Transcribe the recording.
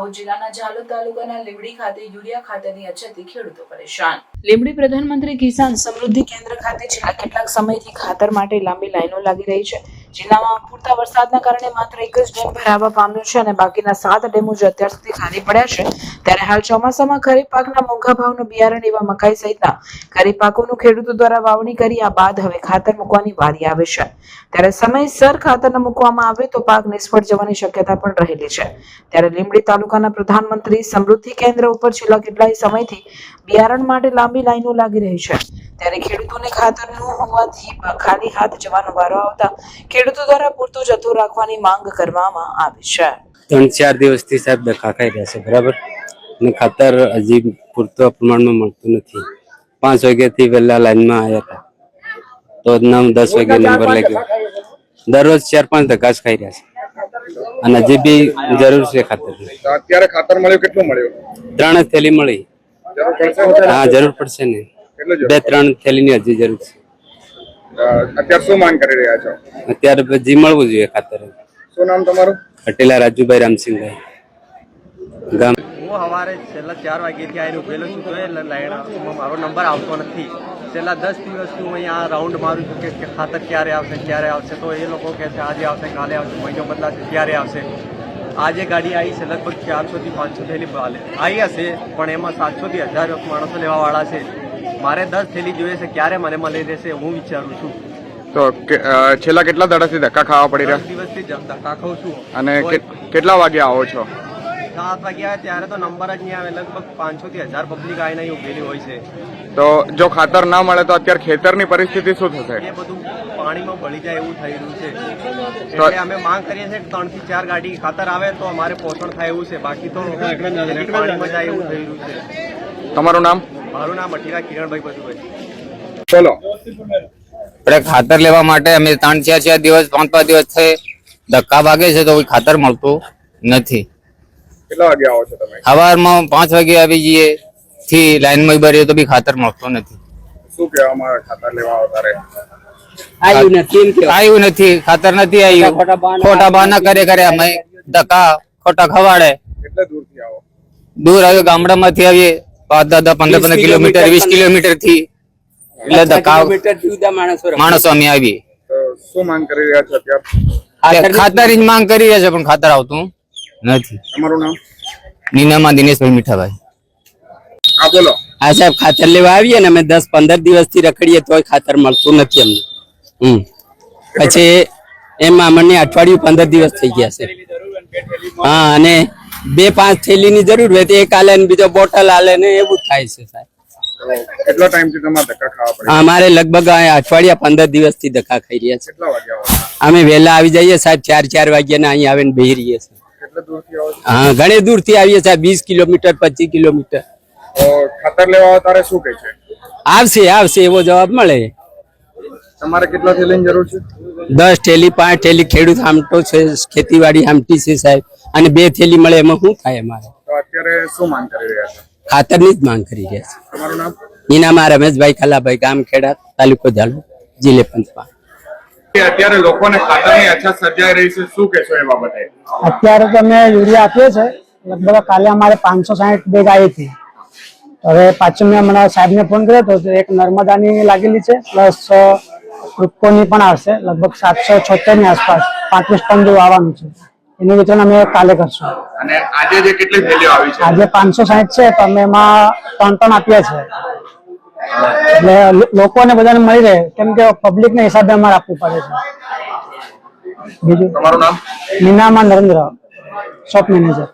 દાહોદ જિલ્લાના ઝાલોદ તાલુકાના લીંબડી ખાતે યુરિયા ખાતરની અછતથી ખેડૂતો પરેશાન। લીંબડી પ્રધાનમંત્રી કિસાન સમૃદ્ધિ કેન્દ્ર ખાતે છેલ્લા કેટલાક સમયથી ખાતર માટે લાંબી લાઈનો લાગી રહી છે। જિલ્લામાં પૂરતા વરસાદના કારણે માત્ર એક જ ડેમ ભરાવા પામ્યો છે અને બાકીના 7 ડેમો જ અત્યાર સુધી ખાલી પડ્યા છે। ત્યારે હાલ ચોમાસામાં ખરીફ પાકના મોંઘા ભાવનું બિયારણ એવા મકાઈ સહિતના ખરીફ પાકોનું ખેડૂતો દ્વારા વાવણી કરી આ બાદ હવે ખાતર મૂકવાની વારી આવે છે। ત્યારે સમયસર ખાતર ન મૂકવામાં આવે તો પાક નિષ્ફળ જવાની શક્યતા પણ રહેલી છે। ત્યારે લીંબડી તાલુકાના પ્રધાનમંત્રી સમૃદ્ધિ કેન્દ્ર ઉપર છેલ્લા કેટલાય સમયથી બિયારણ માટે લાંબી લાઈનો લાગી રહી છે। ત્યારે ખેડૂતોને ખાતરનું હોવાથી ખાલી હાથ જવાનો વારો આવતા ખેડૂતો દ્વારા પૂરતો જથ્થો રાખવાની માંગ કરવામાં આવી છે। 3-4 દિવસથી સાહેબ ધક્કા ખાઈ રહ્યા છે, બરાબર, અને ખાતર હજી પૂરતા પ્રમાણમાં મળતું નથી। 5 વાગ્યાથી પહેલા લાઈનમાં આવ્યા હતા તો 9-10 વાગે નંબર લાગ્યો। દરરોજ 4-5 ધક્કા ખાઈ રહ્યા છે અને હજી બી જરૂર છે ખાતરની। અત્યારે ખાતર મળ્યું, કેટલું મળ્યું? 3 થેલી મળી। હા, જરૂર પડશે ને, 2-3 થેલીની હજી જરૂર છે। અત્યારે શું માંગ કરી રહ્યા છો? અત્યારે હજી મળવું જોઈએ ખાતર। શું નામ તમારું? પટેલા રાજુભાઈ રામસિંહભાઈ ગામ। હું સવારે છેલ્લા 4 વાગ્યાથી આવીને ઉભેલો છું તો લાઈનમાં મારો નંબર આવતો નથી। છેલ્લા 10 દિવસથી હું અહીંયા રાઉન્ડ મારું છું કે ખાતર ક્યારે આવશે તો એ લોકો કહે છે આજે આવશે, કાલે આવશે, મહિનો બદલાશે ત્યારે આવશે। આજે ગાડી આવી છે, લગભગ 400 થી 500 થેલી આવી હશે, પણ એમાં 700 થી 1000 માણસો લેવાવાળા છે। મારે 10 થેલી જોઈએ છે, ક્યારે મને મળી રહેશે હું વિચારું છું। તો છેલ્લા કેટલા દાડાથી ધક્કા ખાવા પડી રહ્યા? 10 દિવસથી ધક્કા ખાઉં છું। અને કેટલા વાગે આવો છો? 7 વાગે આવે ત્યારે તો નંબર જ નહીં આવે। લગભગ 500 થી 1000 પબ્લિક આવીને અહીં ઉભેલી હોય છે। તો જો ખાતર ના મળે તો અત્યારે ખેતરની પરિસ્થિતિ શું થશે? એ બધું પાણીમાં બળી જાય એવું થઈ રહ્યું છે। એટલે અમે માંગ કરીએ છીએ કે 3 થી 4 ગાડી ખાતર આવે તો અમારે પોષણ થાય એવું છે, બાકી તો પાણીમાં જાય એવું થઈ રહ્યું છે। તમારું નામ? મારું નામ અઠીરા કિરણભાઈ બધુભાઈ। બોલો। ખાતર લેવા માટે અમે 3-4 દિવસ 5 દિવસ થઈ ધક્કા વાગે છે તો ખાતર મળતું નથી। કેટલા વાગે આવો છો તમે? સવારમાં 5 વાગે આવી જઈએ થી લાઈનમાં ભરીએ તો બી ખાતર મળતું નથી। શું કહેવામાં આવે ખાતર લેવા આવતા? આવ્યું નથી, ખાતર નથી આવ્યું, ખોટા બહાના કરે અમે ધક્કા ખોટા ખવાડે। કેટલે દૂરથી આવો? દૂર આવ્યો, ગામડામાંથી આવીએ 5-10-15 કિલોમીટર 20 કિલોમીટર થી, એટલે ધક્કા માણસો અમે આવીએ। શું માંગ કરી રહ્યા છો અત્યારે? ખાતર જ માંગ કરી રહ્યા છે પણ ખાતર આવતું નથી। તમારું નામ? નીનામાં દિનેશભાઈ મીઠાભાઈ। હા, બોલો। હા સાહેબ, ખાતર લેવા આવીએ ને અમે 10-15 દિવસથી રખડીએ તોય ખાતર મળતું નથી અમને। પછી એમાં મને અઠવાડિયું 15 દિવસ થઈ ગયા છે। હા, અને 2-5 થેલીની જરૂર હોય તો એક આલે ને બીજો બોટલ આલે ને એવું થાય છે સાહેબ। કેટલો ટાઈમથી તમારે ધક્કા ખાવા પડે? અમારે લગભગ અઠવાડિયા 15 દિવસથી ધક્કા ખાઈ રહ્યા છે। કેટલા વાગે આવો? અમે વહેલા આવી જઈએ સાહેબ, 4 વાગ્યાના અહીં આવીને બેહી રહીએ છીએ। કેટલે દૂરથી આવો છો? હા, ઘણી દૂરથી આવીએ સાહેબ, 20 કિલોમીટર 25 કિલોમીટર। તો ખાતર લેવા આવતા શું કહે છે? આવશે એવો જવાબ મળે। તમારે કેટલા થેલીની જરૂર છે? 10 થેલી 5 થેલી ખેડૂત આમટો છે, ખેતીવાડી આમટી છે સાહેબ, અને 2 થેલી મળે એમાં શું થાય અમારે? તો અત્યારે શું માંગ કરી રહ્યા છો? ખાતરની જ માંગ કરી રહ્યા છે। તમારું નામ? ઈનામાં રમેશભાઈ ખલાભાઈ, ગામ ખેડા, તાલુકો ઝાલોદ, જિલ્લો પંચમહાલ। અત્યારે લોકોને ખાતરની અછત સર્જાઈ રહી છે, શું કહેશો એ બાબતે? અત્યારે તો અમે યુરિયા આપીએ છે, લગભગ કાલે અમારે 560 બેગ આવી હતી। હવે પાછું મેં હમણાં સાહેબને ફોન કર્યો હતો, એક નર્મદાની લાગેલી છે પ્લસ રૂપકોની પણ આવશે, લગભગ 776 ની આસપાસ 35 ટન જેવું આવવાનું છે। એનું વિતરણ અમે કાલે કરશું। અને આજે જે કેટલી થેલીઓ આવી છે? આજે 560 છે તો અમે એમાં 3 ટન આપ્યા છે, એટલે લોકોને બધાને મળી રહે, કેમ કે પબ્લિક ના હિસાબે અમારે આપવું પડે છે। બીજું? તમારું નામ? નીનામાં નરેન્દ્ર, શોપ મેનેજર।